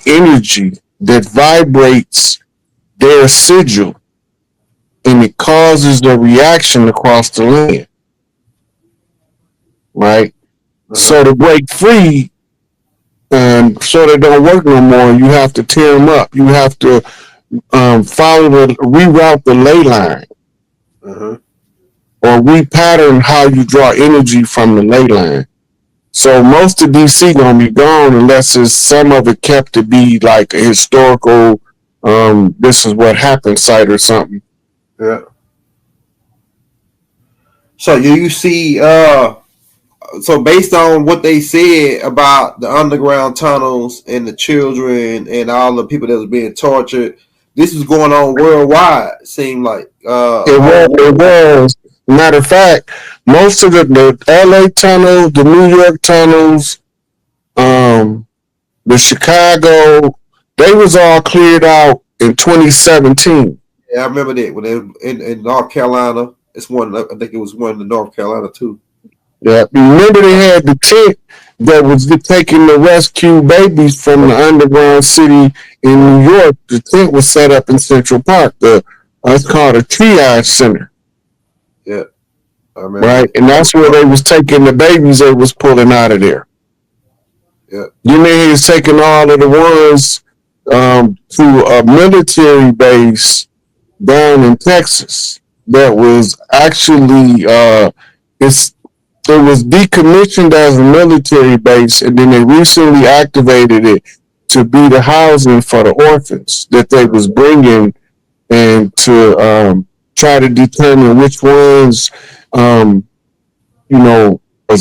energy that vibrates their sigil, and it causes a reaction across the land, right? So to break free, so they don't work no more, you have to tear them up. You have to reroute the ley line, or repattern how you draw energy from the ley line. So most of DC gonna be gone unless it's some of it kept to be like a historical, this is what happened site or something. Yeah. So you see, so based on what they said about the underground tunnels and the children and all the people that was being tortured, this is going on worldwide. It seemed like it was. Matter of fact, most of the LA tunnels, the New York tunnels, the Chicago, they was all cleared out in 2017. Yeah, I remember that when they were in North Carolina. It's one. I think it was one in North Carolina too. Yeah, remember they had the tent that was taking the rescue babies from the underground city in New York. The tent was set up in Central Park. It's called a triage center. Yeah, I remember. Right, and that's where they was taking the babies they was pulling out of there. Yeah, you mean he was taking all of the ones to a military base down in Texas that was actually it was decommissioned as a military base, and then they recently activated it to be the housing for the orphans that they was bringing, and to try to determine which ones, was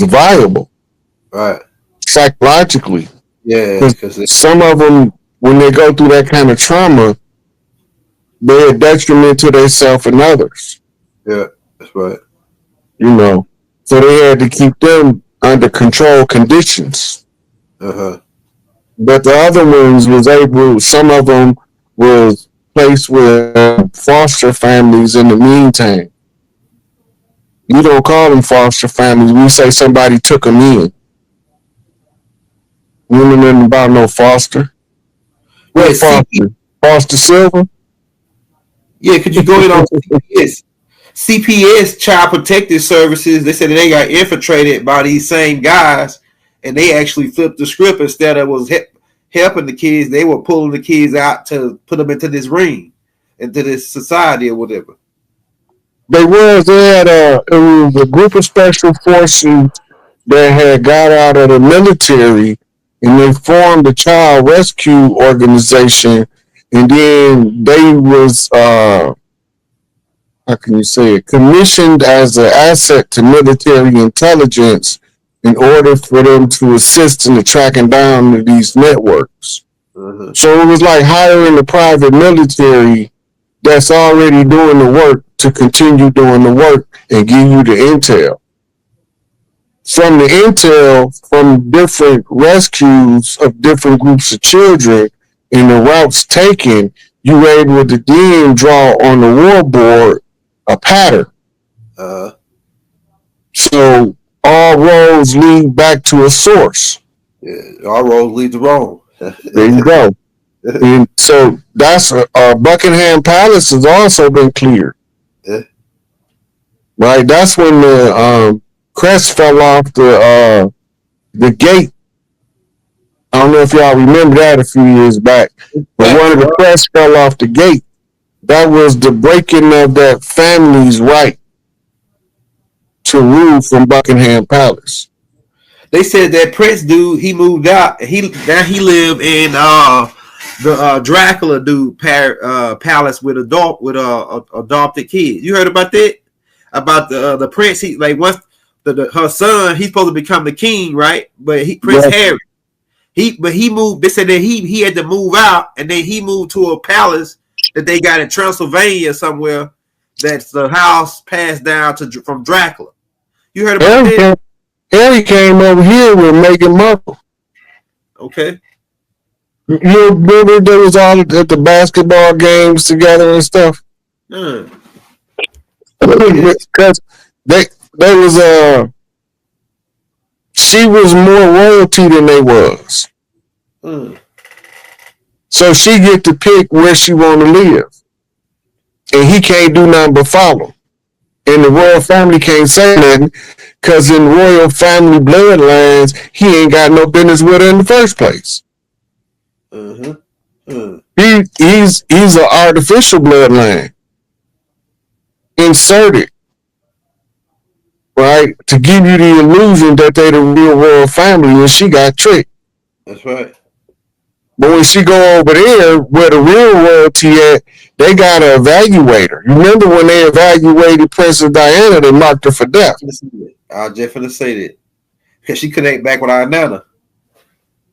viable, right, psychologically. Yeah, because some of them, when they go through that kind of trauma, they're a detriment to themselves and others. Yeah, that's right. So they had to keep them under control conditions. But the other ones was able. Some of them was placed with foster families in the meantime. We don't call them foster families. We say somebody took them in. We don't know nothing about no foster. What foster? Foster Silver? Yeah, could you go in on CPS? CPS, Child Protective Services, they said that they got infiltrated by these same guys, and they actually flipped the script. Instead of was helping the kids, they were pulling the kids out to put them into this ring, into this society or whatever. They had it was a group of special forces that had got out of the military, and they formed a child rescue organization, and then they was how can you say it, commissioned as an asset to military intelligence in order for them to assist in the tracking down of these networks. So it was like hiring the private military that's already doing the work to continue doing the work and give you the intel. From the intel, from different rescues of different groups of children and the routes taken, you were able to then draw on the war board a pattern. So all roads lead back to a source. Yeah, all roads lead to Rome. There you go. And so that's Buckingham Palace has also been cleared. Yeah. Right, that's when the crest fell off the gate. I don't know if y'all remember that a few years back, but one of the crests fell off the gate. That was the breaking of that family's right to rule from Buckingham Palace. They said that Prince dude, he moved out. He lived in the Dracula dude palace with adopted kids. You heard about that? About the prince? He like once her son, he's supposed to become the king, right? But Prince Harry, he moved. They said that he had to move out, and then he moved to a palace that they got in Transylvania somewhere. That's the house passed down from Dracula. You heard about that? Harry came over here with Meghan Markle. Okay. You remember they was all at the basketball games together and stuff? Because they was she was more royalty than they was. So she get to pick where she want to live. And he can't do nothing but follow. And the royal family can't say nothing because in royal family bloodlines, he ain't got no business with her in the first place. He's an artificial bloodline inserted, right, to give you the illusion that they the real royal family, and she got tricked. That's right. But when she go over there where the real royalty at, they gotta evaluate her. You remember when they evaluated Princess Diana, they marked her for death. I was just finna say that. Because she connect back with our Nana.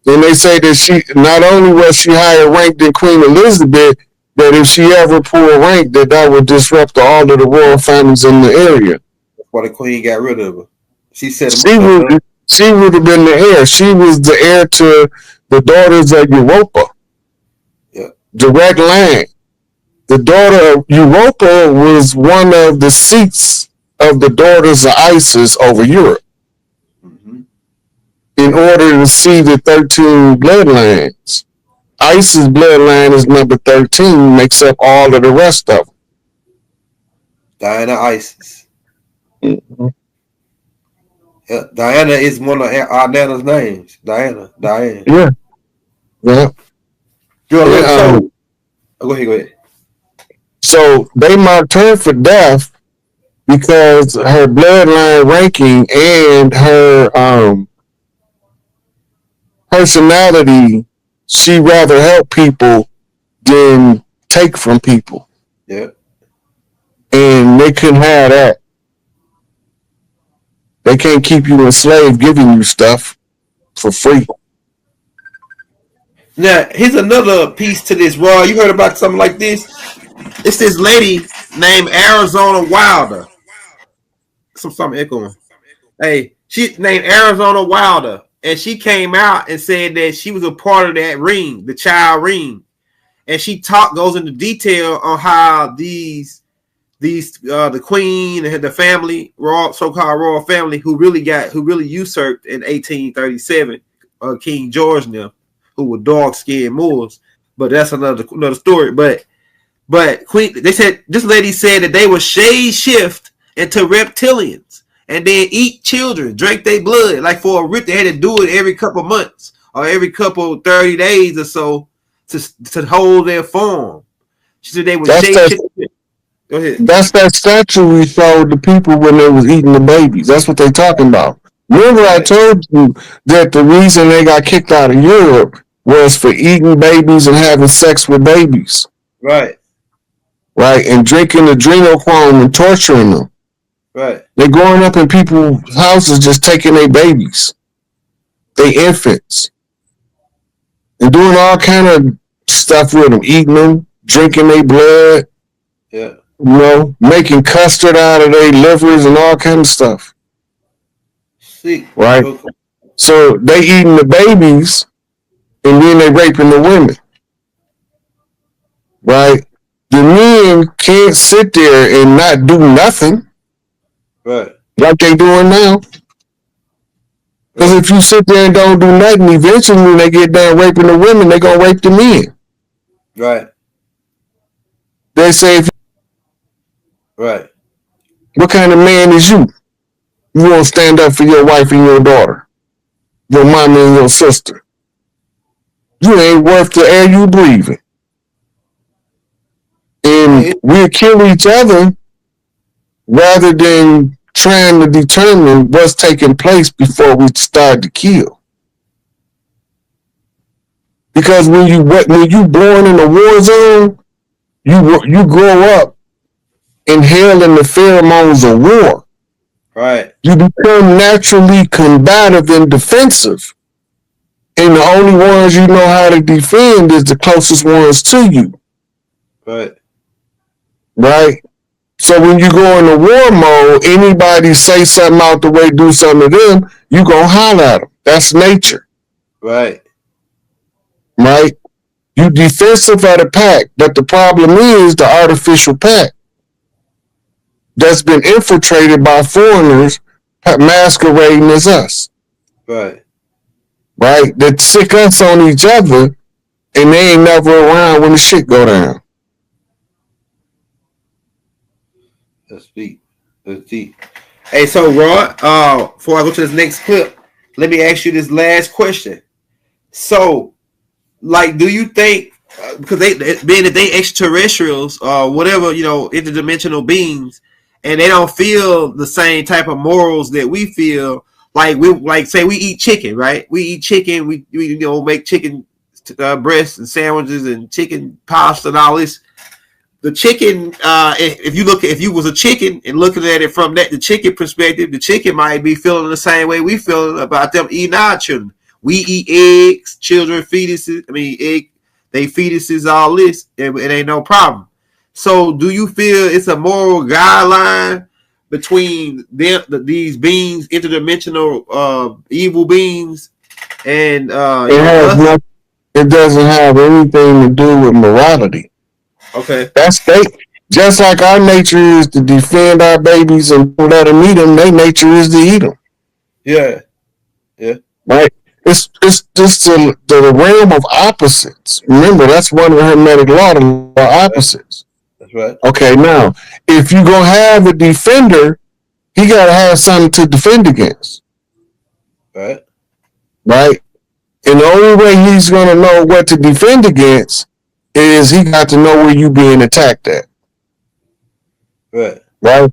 And they say that she not only was she higher ranked than Queen Elizabeth, that if she ever pulled rank, that would disrupt all of the royal families in the area. That's why the Queen got rid of her. She said she would have been the heir. She was the heir to the daughters of Europa. Yeah. Direct line. The daughter of Europa was one of the seats of the daughters of Isis over Europe. In order to see the 13 bloodlines. Isis bloodline is number 13, makes up all of the rest of them. Diana Isis. Yeah, Diana is one of our Nana's names. Diana. Yeah. Go ahead. So they marked her for death because her bloodline ranking and her personality, she rather help people than take from people. Yeah. And they couldn't have that. They can't keep you enslaved giving you stuff for free. Now, here's another piece to this, Raw. You heard about something like this? It's this lady named Arizona Wilder. Something echoing. Hey, she named Arizona Wilder. And she came out and said that she was a part of that ring, the child ring. And she goes into detail on how the queen and the family, so-called royal family, who really usurped in 1837, King George and them, who were dark-skinned Moors. But that's another story. But they said this lady said that they were shade shift into reptilians and then eat children, drink their blood. Like for a rip, they had to do it every couple months or every couple 30 days or so to hold their form. She said they were shade shift. Go ahead. That's that statue we showed the people when they was eating the babies. That's what they talking about. Remember, I told you that the reason they got kicked out of Europe was for eating babies and having sex with babies. Right. And drinking adrenochrome and torturing them. Right. They're going up in people's houses just taking their babies, their infants, and doing all kind of stuff with them, eating them, drinking their blood. Yeah. Making custard out of their livers and all kind of stuff. See. Right? So they eating the babies and then they raping the women. Right? The men can't sit there and not do nothing. Right. Like they doing now. Because if you sit there and don't do nothing, eventually when they get done raping the women, they gonna rape the men. Right. They say, right. What kind of man is you? You won't stand up for your wife and your daughter, your mama and your sister. You ain't worth the air you breathing. And we'll kill each other rather than trying to determine what's taking place before we start to kill. Because when you born in a war zone, you grow up inhaling the pheromones of war. Right. You become naturally combative and defensive. And the only ones you know how to defend is the closest ones to you. Right. Right? So when you go into war mode, anybody say something out the way, do something to them, you gonna holler at them. That's nature. Right. Right? You defensive of the pack, but the problem is the artificial pack that's been infiltrated by foreigners masquerading as us. Right. Right? That sick us on each other, and they ain't never ever around when the shit go down. That's deep. That's deep. Hey, so Rod, before I go to this next clip, let me ask you this last question. So, like, do you think because they being that they extraterrestrials or whatever, interdimensional beings, and they don't feel the same type of morals that we feel? Like say we eat chicken, right? We eat chicken. We make chicken breasts and sandwiches and chicken pasta and all this. The chicken, if you was a chicken and looking at it from the chicken perspective, the chicken might be feeling the same way we feel about them eating our children. We eat eggs, children, fetuses. They fetuses, all this. It ain't no problem. So, do you feel it's a moral guideline between them, these beings, interdimensional evil beings, and it doesn't have anything to do with morality. Okay. That's just like our nature is to defend our babies and don't let them eat them. Their nature is to eat them. Yeah. Yeah. Right. It's just the realm of opposites. Remember, that's one of the Hermetic law, the law of opposites. That's right. Okay. Now, if you're gonna have a defender, he gotta have something to defend against. Right. Right. And the only way he's gonna know what to defend against is he got to know where you being attacked at. Right. Right?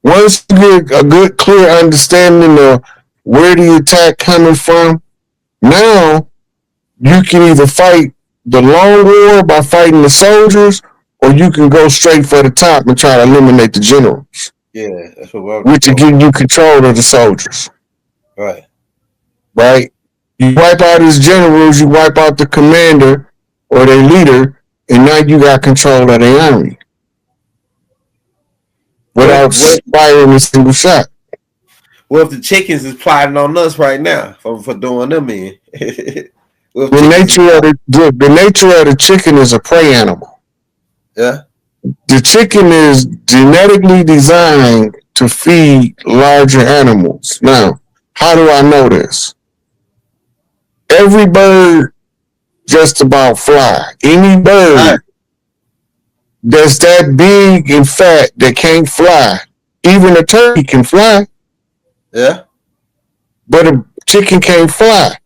Once you get a good, clear understanding of where the attack coming from, now you can either fight the long war by fighting the soldiers, or you can go straight for the top and try to eliminate the generals. Yeah, that's what which will give you control of the soldiers. Right. Right? You wipe out his generals, you wipe out the commander or their leader, and now you got control of their army. Without firing a single shot. Well, if the chickens is plotting on us right now for doing them in. The nature of the chicken is a prey animal. Yeah. The chicken is genetically designed to feed larger animals. Now, how do I know this? Every bird just about fly. Any bird that's that big and fat that can't fly. Even a turkey can fly. Yeah. But a chicken can't fly.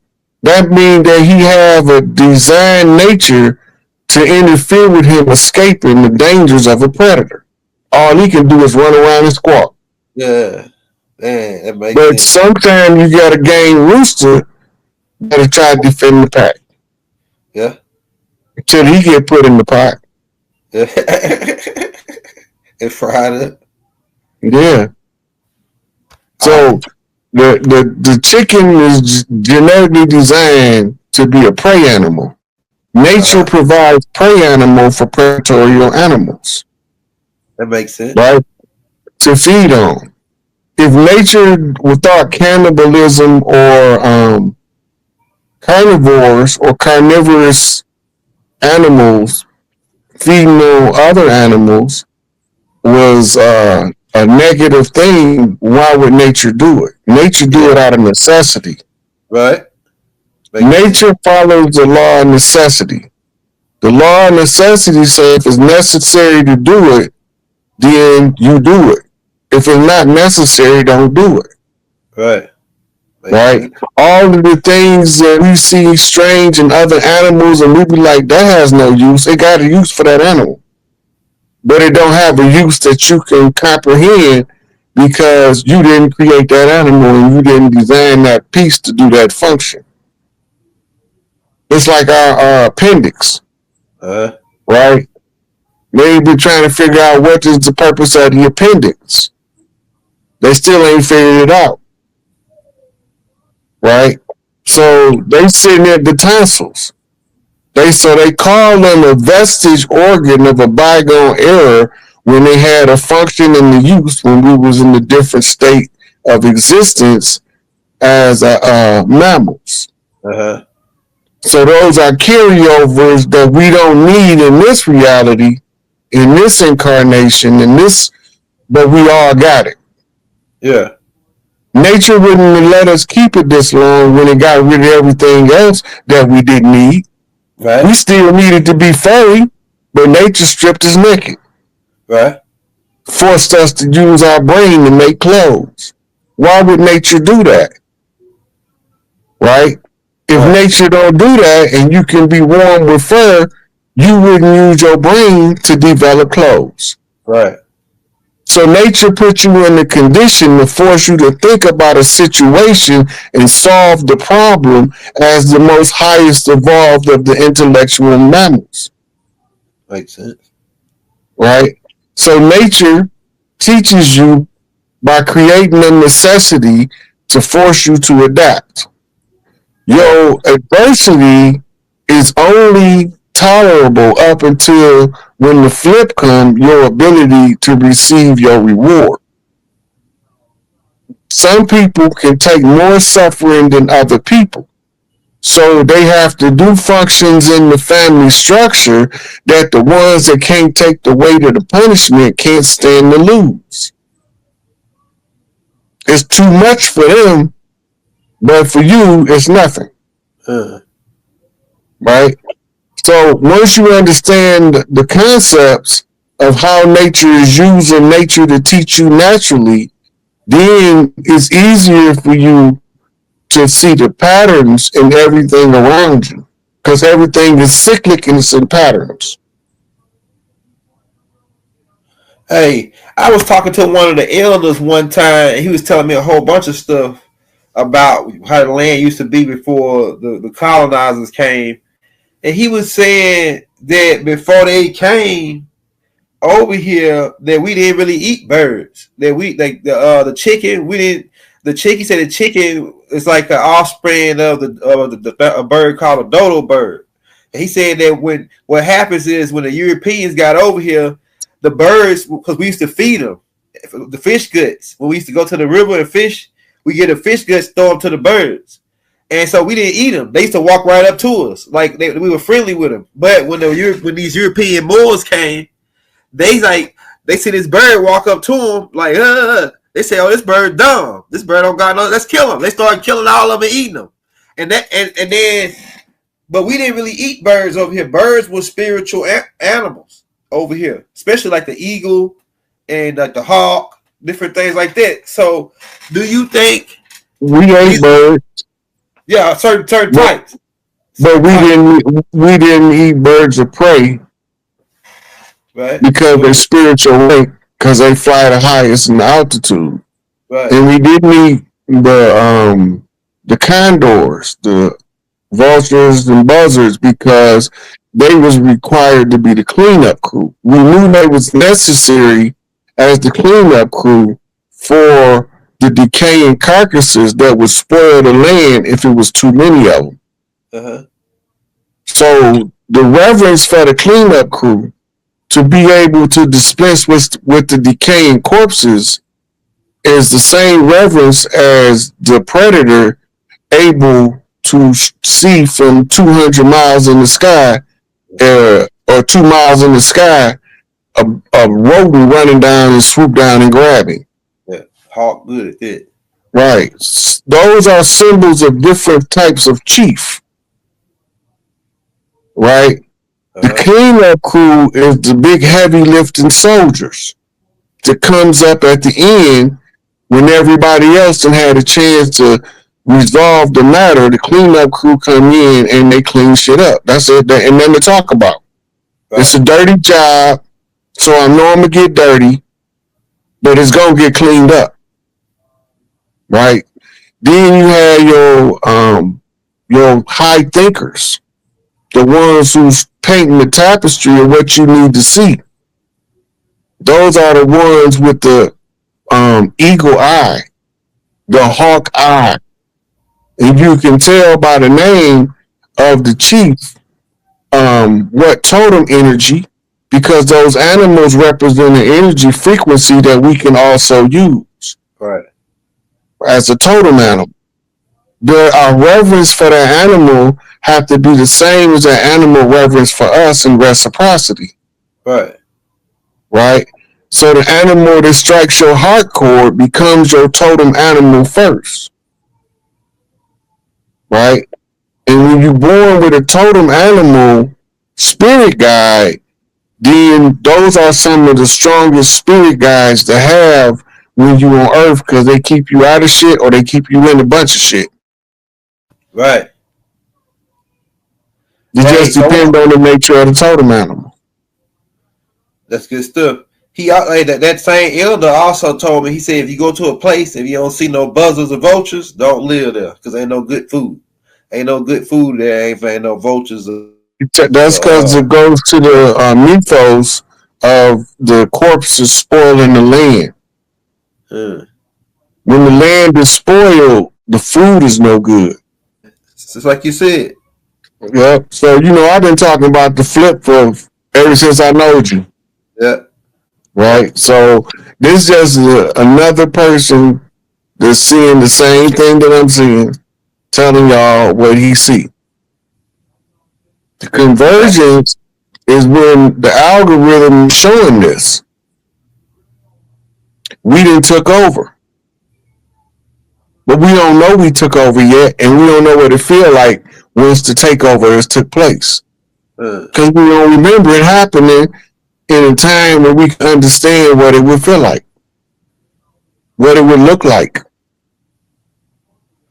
That means that he have a designed nature to interfere with him escaping the dangers of a predator. All he can do is run around and squawk. Yeah. Man, that makes but sense. sometimes you got a game rooster that'll try to defend the pack. Yeah. Until he get put in the pot. Yeah. And fried it. Yeah. So the chicken is genetically designed to be a prey animal. Nature provides prey animal for predatory animals. That makes sense. Right? To feed on. If nature without cannibalism or carnivores or carnivorous animals feeding on other animals was a negative thing, why would nature do it? Nature do it out of necessity. Right. Nature follows the law of necessity. The law of necessity says if it's necessary to do it, then you do it. If it's not necessary, don't do it. Right. Right? All of the things that we see strange in other animals, and we be like, that has no use. It got a use for that animal. But it don't have a use that you can comprehend because you didn't create that animal and you didn't design that piece to do that function. It's like our appendix. Right? They be trying to figure out what is the purpose of the appendix. They still ain't figured it out. Right? So they sitting at the tonsils. They call them a vestige organ of a bygone era when they had a function and the use when we was in a different state of existence as mammals. So those are carryovers that we don't need in this reality, in this incarnation, but we all got it. Yeah. Nature wouldn't let us keep it this long when it got rid of everything else that we didn't need. Right. We still needed to be furry, but nature stripped us naked. Right. Forced us to use our brain to make clothes. Why would nature do that? Right? If Right. nature don't do that and you can be warm with fur, you wouldn't use your brain to develop clothes. Right. So nature put you in the condition to force you to think about a situation and solve the problem as the most highest evolved of the intellectual mammals. Makes sense. Right? So nature teaches you by creating a necessity to force you to adapt. Your adversity is only tolerable up until when the flip comes, your ability to receive your reward. Some people can take more suffering than other people. So they have to do functions in the family structure that the ones that can't take the weight of the punishment can't stand to lose. It's too much for them, but for you, it's nothing. Right? So once you understand the concepts of how nature is using nature to teach you naturally, then it's easier for you to see the patterns in everything around you. Because everything is cyclic and it's in patterns. Hey, I was talking to one of the elders one time, and he was telling me a whole bunch of stuff about how the land used to be before the colonizers came. And he was saying that before they came over here, that we didn't really eat birds. That we like the chicken. We didn't. The chicken, he said the chicken is like an offspring of a bird called a dodo bird. And he said that when what happens is when the Europeans got over here, the birds, because we used to feed them the fish guts. When we used to go to the river and fish, we get the fish guts, throw them to the birds. And so we didn't eat them. They used to walk right up to us, like we were friendly with them. But when these European Moors came, they see this bird walk up to them like, they say, "Oh, this bird dumb. This bird don't got no. Let's kill him." They started killing all of them and eating them, and then, but we didn't really eat birds over here. Birds were spiritual animals over here, especially like the eagle and like the hawk, different things like that. So, do you think we ate birds? Yeah, certain types. But we didn't eat birds of prey, right? Because they're spiritual rank, because they fly the highest in altitude. Right. And we didn't eat the condors, the vultures and buzzards, because they was required to be the cleanup crew. We knew they was necessary as the cleanup crew for the decaying carcasses that would spoil the land if it was too many of them. Uh-huh. So the reverence for the cleanup crew to be able to dispense with the decaying corpses is the same reverence as the predator able to see from 200 miles in the sky or 2 miles in the sky a rodent running down and swoop down and grabbing. Yeah, hawk good at it. Right. Those are symbols of different types of chief. Right? The cleanup crew is the big heavy lifting soldiers that comes up at the end when everybody else done had a chance to resolve the matter. The cleanup crew come in and they clean shit up. That's it. And then to talk about. Right. It's a dirty job, so I know I'm gonna get dirty, but it's gonna get cleaned up. Right? Then you have your high thinkers, the ones who's painting the tapestry of what you need to see. Those are the ones with the eagle eye, the hawk eye. And you can tell by the name of the chief what totem energy, because those animals represent an energy frequency that we can also use. Right. As a totem animal. Our reverence for that animal have to be the same as that animal reverence for us in reciprocity. Right. Right? So the animal that strikes your heart chord becomes your totem animal first. Right? And when you're born with a totem animal spirit guide, then those are some of the strongest spirit guides to have when you on Earth, because they keep you out of shit or they keep you in a bunch of shit. Right. It Hey, just so depends on the nature of the totem animal. that's good stuff. Hey, that same elder also told me. He said, if you go to a place, if you don't see no buzzards or vultures, don't live there because ain't no good food. Ain't no good food there. Ain't no vultures. That's because it goes to the mythos of the corpses spoiling the land. When the land is spoiled, the food is no good. It's like you said. Yep. So I've been talking about the flip for ever since I knowed you. Yeah. Right. So this is just another person that's seeing the same thing that I'm seeing, telling y'all what he see. The convergence is when the algorithm is showing this. We didn't took over, but we don't know we took over yet, and we don't know what it feel like once the takeover has took place. Because we don't remember it happening in a time where we can understand what it would feel like, what it would look like,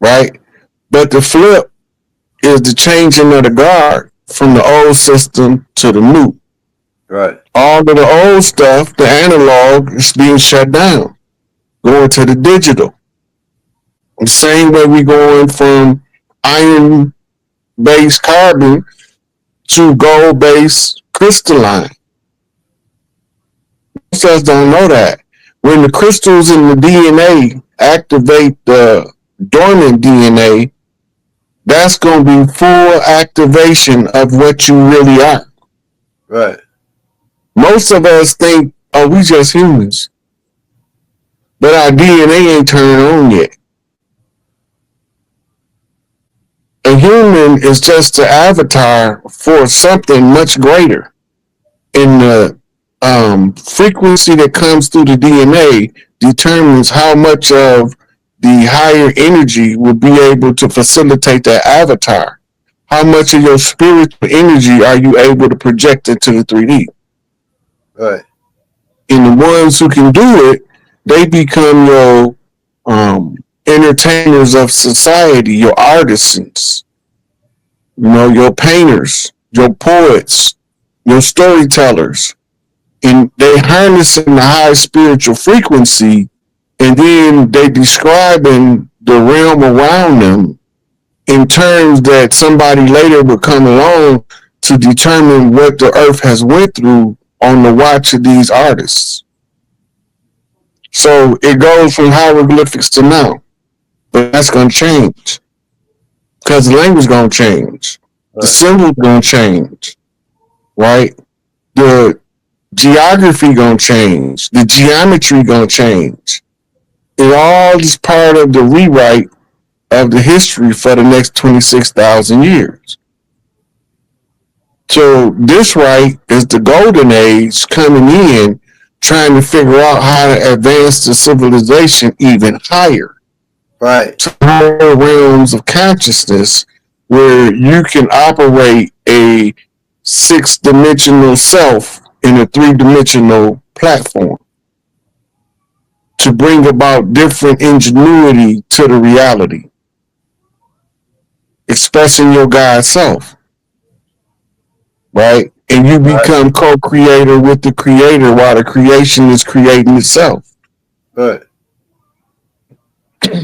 right? But the flip is the changing of the guard from the old system to the new. Right. All of the old stuff, the analog, is being shut down, going to the digital. The same way we going from iron-based carbon to gold-based crystalline. Most of us don't know that. When the crystals in the DNA activate the dormant DNA, that's going to be full activation of what you really are. Right. Most of us think, oh, we just humans. But our DNA ain't turned on yet. A human is just the avatar for something much greater. And the frequency that comes through the DNA determines how much of the higher energy will be able to facilitate that avatar. How much of your spiritual energy are you able to project into the 3D? Right. And the ones who can do it, they become your entertainers of society, your artisans, your painters, your poets, your storytellers. And they harness in the high spiritual frequency, and then they describing the realm around them in terms that somebody later would come along to determine what the earth has went through on the watch of these artists. So it goes from hieroglyphics to now, but that's going to change because the language going to change, the symbols going to change, right? The geography going to change, the geometry going to change. It all is part of the rewrite of the history for the next 26,000 years. So this right is the golden age coming in, trying to figure out how to advance the civilization even higher. Right. To higher realms of consciousness where you can operate a 6-dimensional self in a 3-dimensional platform to bring about different ingenuity to the reality. Expressing your God self. Right? And you become co-creator with the creator while the creation is creating itself. Right.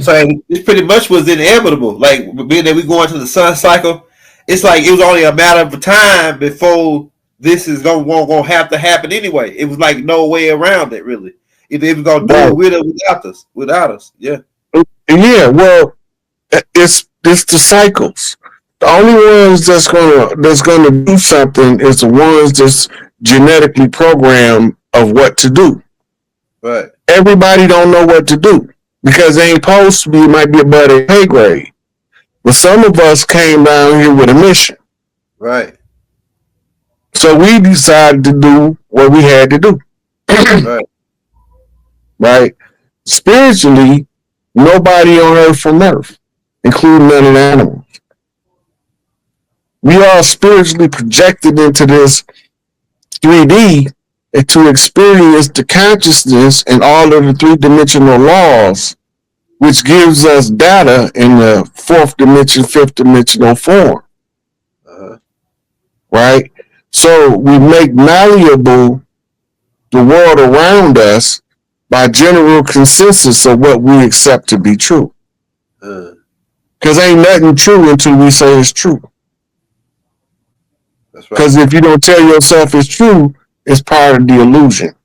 So it pretty much was inevitable. Like being that we go into the sun cycle, it's like it was only a matter of time before this is gonna have to happen anyway. It was like no way around it really. If it was gonna do it with or without us. Yeah. Yeah, well, it's the cycles. The only ones that's gonna do something is the ones that's genetically programmed of what to do. Right. Everybody don't know what to do because they ain't supposed to be. It might be above their pay grade. But some of us came down here with a mission. Right. So we decided to do what we had to do. Right. Right. Spiritually, nobody on earth from earth, including none of the animals. We are spiritually projected into this 3D and to experience the consciousness and all of the three-dimensional laws, which gives us data in the fourth dimension, fifth dimensional form. Right? So we make malleable the world around us by general consensus of what we accept to be true. Because ain't nothing true until we say it's true. Because if you don't tell yourself it's true, it's part of the illusion.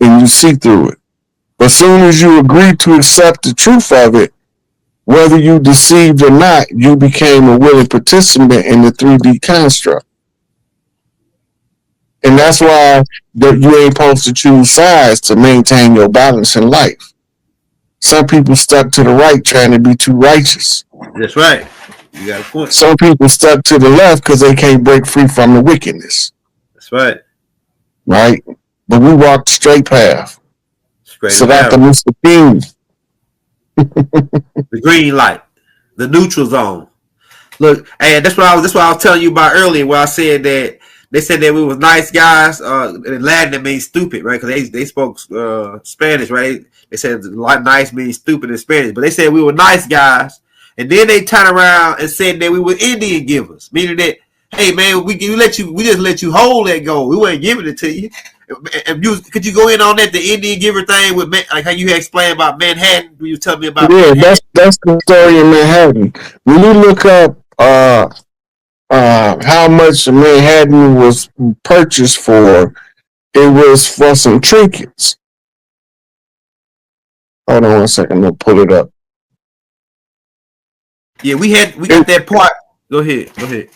And you see through it. But as soon as you agree to accept the truth of it, whether you deceived or not, you became a willing participant in the 3D construct. And that's why that you ain't supposed to choose sides to maintain your balance in life. Some people stuck to the right trying to be too righteous. That's right. You got a point. Some people stuck to the left because they can't break free from the wickedness. That's right. Right? But we walk the straight path. Straight so that's the Mr. King. The green light. The neutral zone. Look, and that's what I was telling you about earlier, where I said that they said that we was nice guys. In Latin, it means stupid, right? Because they spoke Spanish, right? They said nice means stupid in Spanish, but they said we were nice guys. And then they turn around and said that we were Indian givers, meaning that, hey man, we just let you hold that gold. We weren't giving it to you. Could you go in on that, the Indian giver thing with like how you had explained about Manhattan? You tell me about Manhattan? That's the story in Manhattan. When you look up how much Manhattan was purchased for, it was for some trinkets. Hold on 1 second, I'll pull it up. Yeah, we got that part. Go ahead. Go ahead.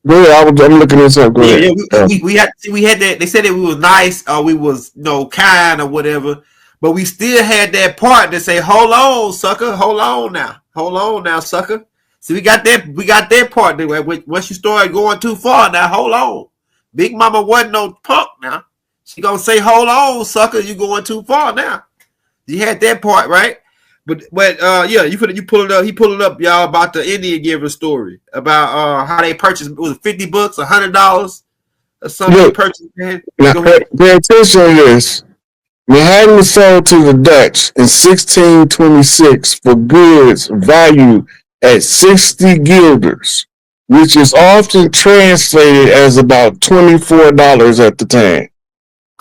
I'm looking this up. Go ahead. We had that. They said that we was nice or we was kind or whatever, but we still had that part that say, "Hold on, sucker. Hold on now, sucker." See, we got that part that once you start going too far, now hold on. Big Mama wasn't no punk. Now she gonna say, "Hold on, sucker. You going too far now." You had that part right. But yeah, you pull it up. He pulled it up, y'all, about the Indian giver story about how they purchased. Was it $50, $100, or something? Look, pay attention to this. Manhattan was sold to the Dutch in 1626 for goods valued at 60 guilders, which is often translated as about $24 at the time.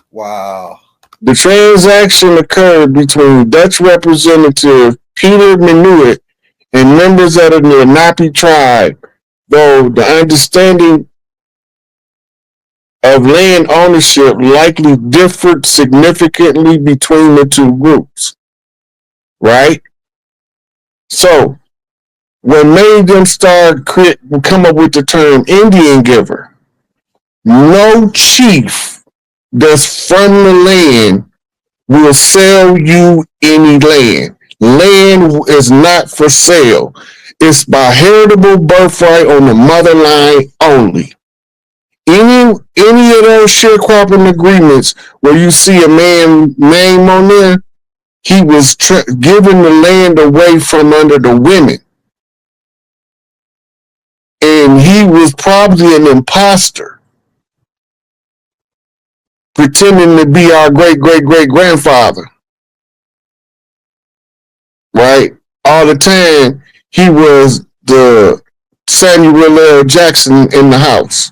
Wow. The transaction occurred between Dutch representative Peter Minuit and members of the Lenape tribe, though the understanding of land ownership likely differed significantly between the two groups. Right? So, what made them come up with the term Indian giver? No chief that's from the land will sell you any land. Land is not for sale. It's by heritable birthright on the mother line only. Any of those sharecropping agreements where you see a man name on there, he was giving the land away from under the women. And he was probably an imposter, pretending to be our great-great-great-grandfather. Right? All the time, he was the Samuel L. Jackson in the house.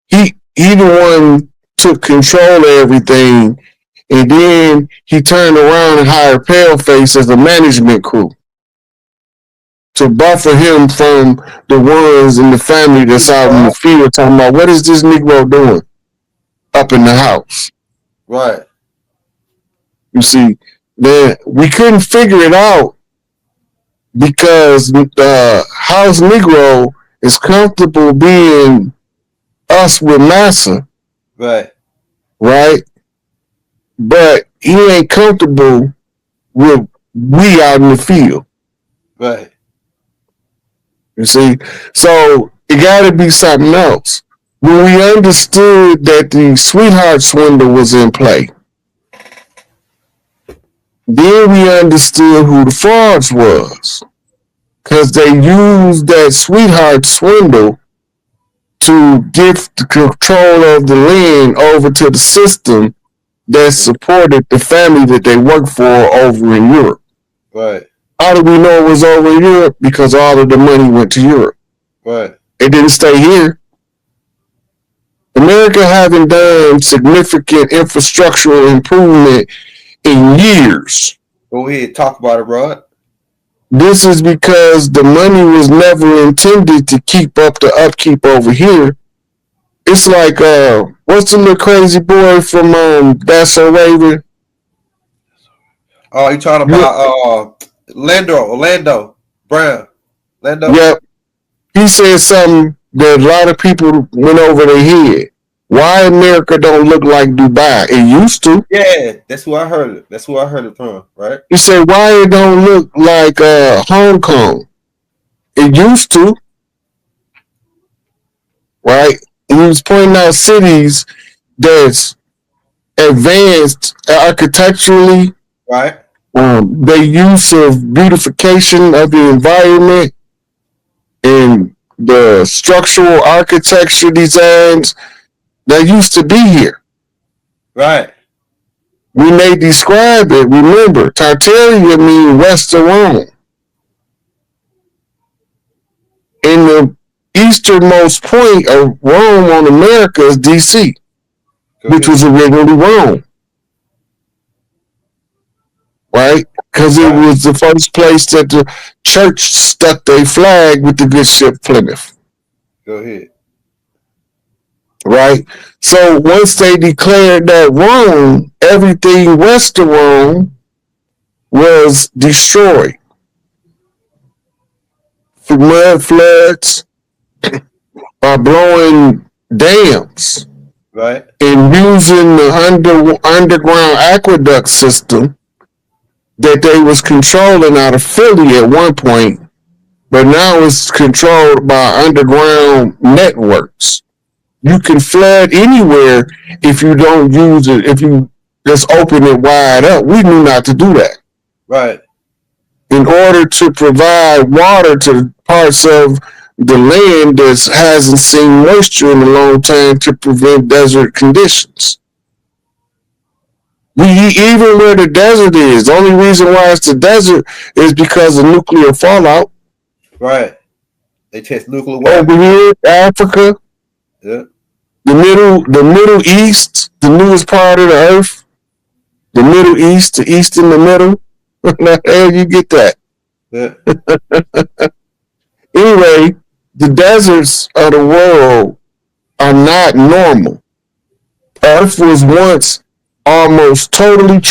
He the one took control of everything, and then he turned around and hired Paleface as a management crew to buffer him from the ones in the family that's out in the field talking about, what is this Negro doing up in the house? Right. You see, we couldn't figure it out because the house Negro is comfortable being us with massa. Right. Right? But he ain't comfortable with we out in the field. Right. You see? So it got to be something else. When we understood that the sweetheart swindle was in play, then we understood who the frauds was. because they used that sweetheart swindle to give the control of the land over to the system that supported the family that they worked for over in Europe. Right. How do we know it was over in Europe? Because all of the money went to Europe. Right. It didn't stay here. America haven't done significant infrastructural improvement in years. Go ahead, talk about it, Rod. This is because the money was never intended to keep up the upkeep over here. It's like what's the little crazy boy from That's So Raven? Oh, you talking about Orlando Brown. Yep. He said something that a lot of people went over their head. Why America don't look like Dubai? It used to. Yeah, that's who I heard it. That's who I heard it from, right? He said, why it don't look like Hong Kong? It used to. Right? He was pointing out cities that's advanced architecturally. Right. The use of beautification of the environment and the structural architecture designs that used to be here. Right. When they describe it, remember, Tartaria means west of Rome. And the easternmost point of Rome on America is D.C., which was originally Rome. Right? Because it was the first place that the church stuck their flag with the good ship Plymouth. Go ahead. Right? So once they declared that Rome, everything west of Rome was destroyed. Through mud floods, by blowing dams, right, and using the underground aqueduct system that they was controlling out of Philly at one point, but now it's controlled by underground networks. You can flood anywhere if you don't use it, if you just open it wide up. We knew not to do that. Right. In order to provide water to parts of the land that hasn't seen moisture in a long time to prevent desert conditions. Even where the desert is, the only reason why it's the desert is because of nuclear fallout. Right. They test nuclear weapons. Over here, Africa, yeah. the Middle East, the newest part of the earth, the Middle East, the East in the middle. How the hell you get that? Yeah. Anyway, the deserts of the world are not normal. Earth was once almost totally